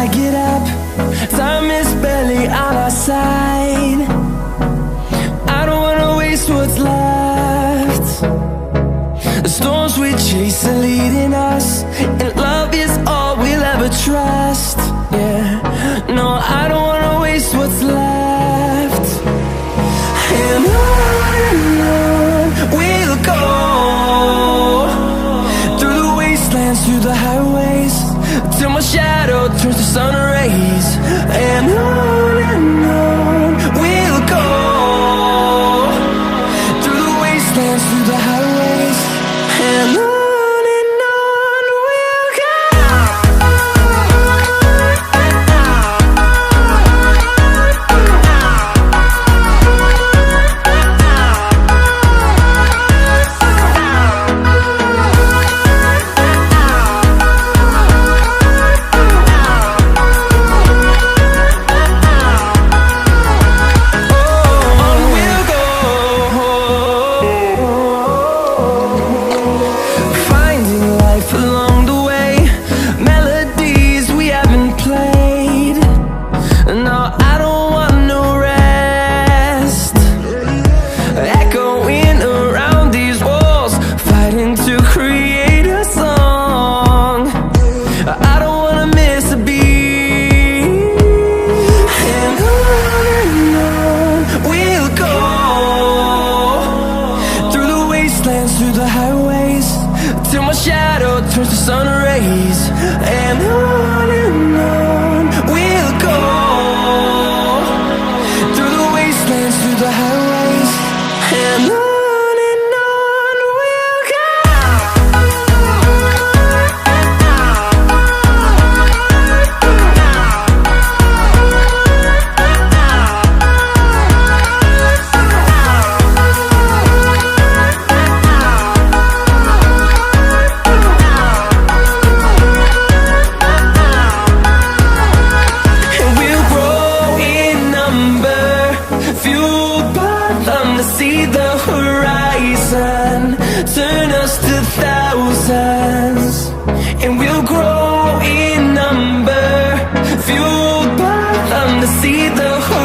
I get up, time is barely on our side. I don't wanna waste what's left. The storms we chase are leading us, and love is all we'll ever trust. Yeah, no, I don't wanna waste what's left. And on we'll go, through the wastelands, through the highways, till my shadow turns to sun rays. And on we'll go, through the wastelands, through the highways, and on. Through the highways, till my shadow turns to sun rays. And on we'll go, through the wastelands, through the highways, and on. See the horizon turn us to thousands, and we'll grow in number, fueled by them to see the horizon.